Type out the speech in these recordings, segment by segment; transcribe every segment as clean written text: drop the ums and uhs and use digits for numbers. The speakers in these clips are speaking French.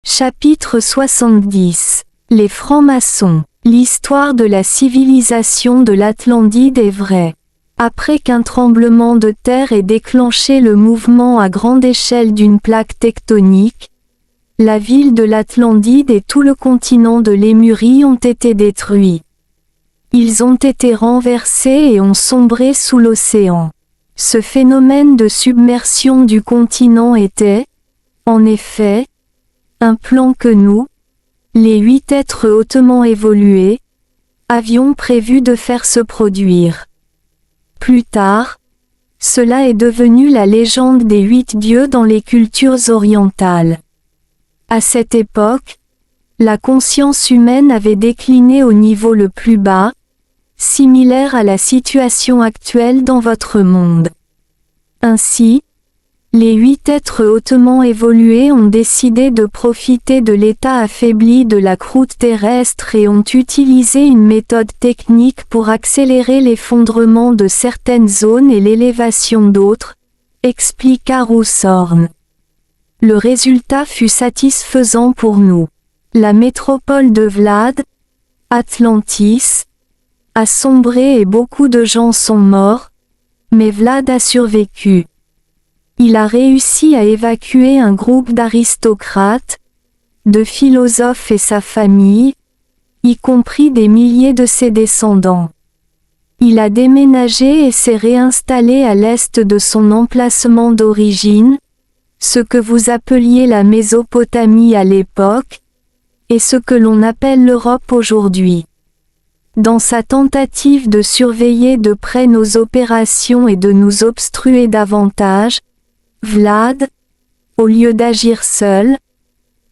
Chapitre 70. Les francs-maçons. L'histoire de la civilisation de l'Atlantide est vraie. Après qu'un tremblement de terre ait déclenché le mouvement à grande échelle d'une plaque tectonique, la ville de l'Atlantide et tout le continent de Lémurie ont été détruits. Ils ont été renversés et ont sombré sous l'océan. Ce phénomène de submersion du continent était, en effet, un plan que nous, les 8 êtres hautement évolués, avions prévu de faire se produire. Plus tard, cela est devenu la légende des 8 dieux dans les cultures orientales. À cette époque, la conscience humaine avait décliné au niveau le plus bas, similaire à la situation actuelle dans votre monde. Ainsi, les 8 êtres hautement évolués ont décidé de profiter de l'état affaibli de la croûte terrestre et ont utilisé une méthode technique pour accélérer l'effondrement de certaines zones et l'élévation d'autres, expliqua Roushorn. Le résultat fut satisfaisant pour nous. La métropole de Vlad, Atlantis, a sombré et beaucoup de gens sont morts, mais Vlad a survécu. Il a réussi à évacuer un groupe d'aristocrates, de philosophes et sa famille, y compris des milliers de ses descendants. Il a déménagé et s'est réinstallé à l'est de son emplacement d'origine, ce que vous appeliez la Mésopotamie à l'époque, et ce que l'on appelle l'Europe aujourd'hui. Dans sa tentative de surveiller de près nos opérations et de nous obstruer davantage, Vlad, au lieu d'agir seul,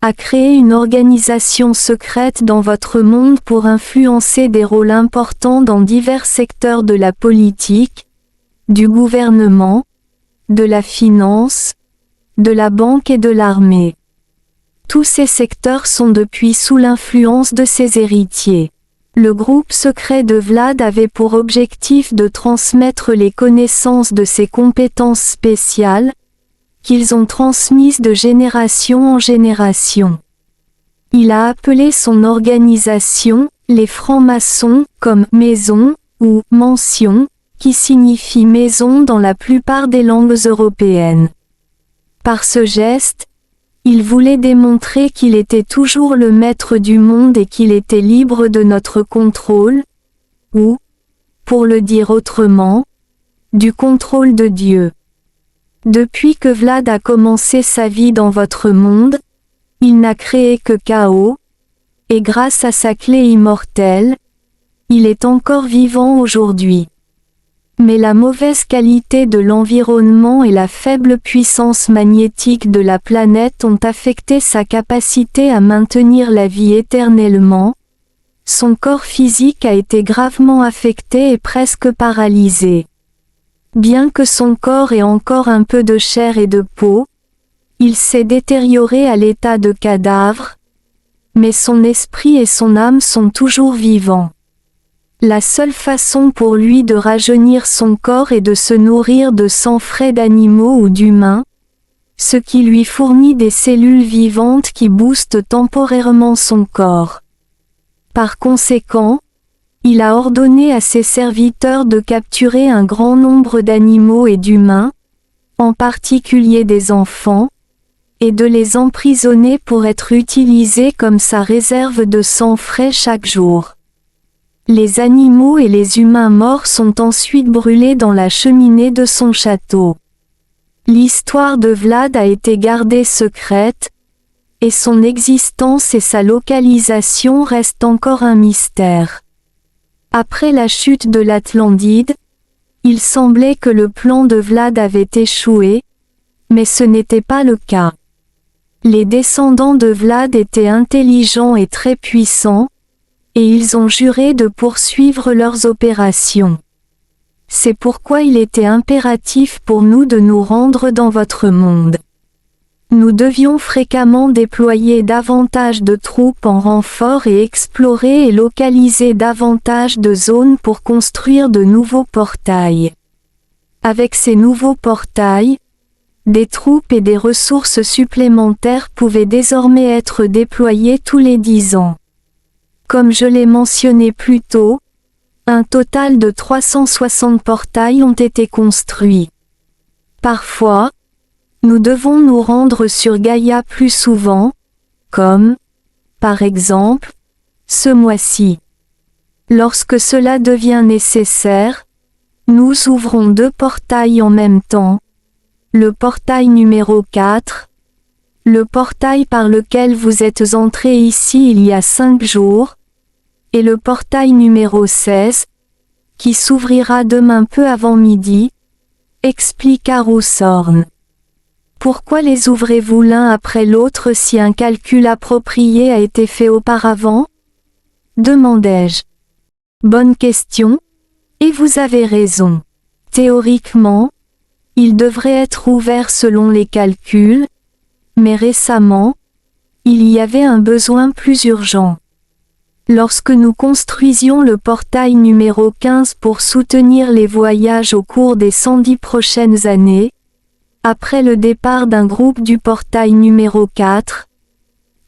a créé une organisation secrète dans votre monde pour influencer des rôles importants dans divers secteurs de la politique, du gouvernement, de la finance, de la banque et de l'armée. Tous ces secteurs sont depuis sous l'influence de ses héritiers. Le groupe secret de Vlad avait pour objectif de transmettre les connaissances de ses compétences spéciales, qu'ils ont transmises de génération en génération. Il a appelé son organisation, les francs-maçons, comme « maison » ou « mansion », qui signifie « maison » dans la plupart des langues européennes. Par ce geste, il voulait démontrer qu'il était toujours le maître du monde et qu'il était libre de notre contrôle, ou, pour le dire autrement, du contrôle de Dieu. Depuis que Vlad a commencé sa vie dans votre monde, il n'a créé que chaos, et grâce à sa clé immortelle, il est encore vivant aujourd'hui. Mais la mauvaise qualité de l'environnement et la faible puissance magnétique de la planète ont affecté sa capacité à maintenir la vie éternellement. Son corps physique a été gravement affecté et presque paralysé. Bien que son corps ait encore un peu de chair et de peau, il s'est détérioré à l'état de cadavre, mais son esprit et son âme sont toujours vivants. La seule façon pour lui de rajeunir son corps est de se nourrir de sang frais d'animaux ou d'humains, ce qui lui fournit des cellules vivantes qui boostent temporairement son corps. Par conséquent, il a ordonné à ses serviteurs de capturer un grand nombre d'animaux et d'humains, en particulier des enfants, et de les emprisonner pour être utilisés comme sa réserve de sang frais chaque jour. Les animaux et les humains morts sont ensuite brûlés dans la cheminée de son château. L'histoire de Vlad a été gardée secrète, et son existence et sa localisation restent encore un mystère. Après la chute de l'Atlantide, il semblait que le plan de Vlad avait échoué, mais ce n'était pas le cas. Les descendants de Vlad étaient intelligents et très puissants, et ils ont juré de poursuivre leurs opérations. C'est pourquoi il était impératif pour nous de nous rendre dans votre monde. Nous devions fréquemment déployer davantage de troupes en renfort et explorer et localiser davantage de zones pour construire de nouveaux portails. Avec ces nouveaux portails, Des troupes et des ressources supplémentaires pouvaient désormais être déployées tous les 10 ans. Comme je l'ai mentionné plus tôt, un total de 360 portails ont été construits. Parfois, nous devons nous rendre sur Gaïa plus souvent, comme, par exemple, ce mois-ci. Lorsque cela devient nécessaire, nous ouvrons 2 portails en même temps. Le portail numéro 4, le portail par lequel vous êtes entré ici il y a 5 jours, et le portail numéro 16, qui s'ouvrira demain peu avant midi, expliqua Roughthorn. Pourquoi les ouvrez-vous l'un après l'autre si un calcul approprié a été fait auparavant? Demandai-je. Bonne question, et vous avez raison. Théoriquement, il devrait être ouvert selon les calculs, mais récemment, il y avait un besoin plus urgent. Lorsque nous construisions le portail numéro 15 pour soutenir les voyages au cours des 110 prochaines années, après le départ d'un groupe du portail numéro 4,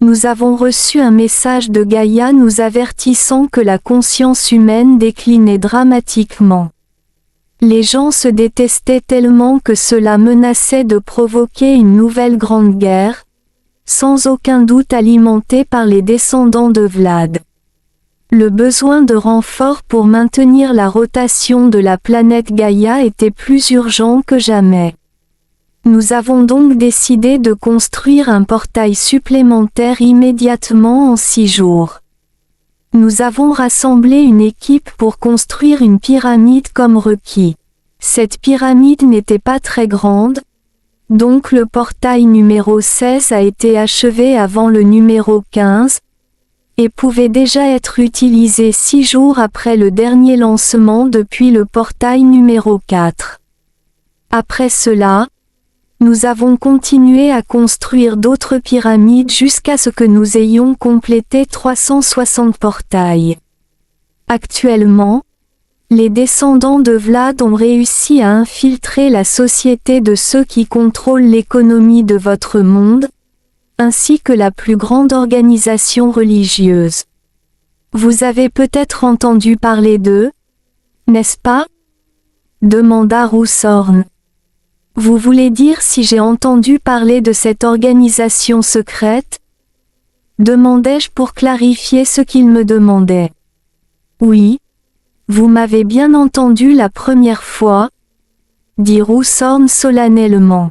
nous avons reçu un message de Gaïa nous avertissant que la conscience humaine déclinait dramatiquement. Les gens se détestaient tellement que cela menaçait de provoquer une nouvelle grande guerre, sans aucun doute alimentée par les descendants de Vlad. Le besoin de renfort pour maintenir la rotation de la planète Gaïa était plus urgent que jamais. Nous avons donc décidé de construire un portail supplémentaire immédiatement en 6 jours. Nous avons rassemblé une équipe pour construire une pyramide comme requis. Cette pyramide n'était pas très grande, donc le portail numéro 16 a été achevé avant le numéro 15, et pouvait déjà être utilisé 6 jours après le dernier lancement depuis le portail numéro 4. Après cela, nous avons continué à construire d'autres pyramides jusqu'à ce que nous ayons complété 360 portails. Actuellement, les descendants de Vlad ont réussi à infiltrer la société de ceux qui contrôlent l'économie de votre monde, ainsi que la plus grande organisation religieuse. Vous avez peut-être entendu parler d'eux, n'est-ce pas? Demanda Roughthorn. Vous voulez dire si j'ai entendu parler de cette organisation secrète? Demandai-je pour clarifier ce qu'il me demandait. Oui, vous m'avez bien entendu la première fois, dit Roughthorn solennellement.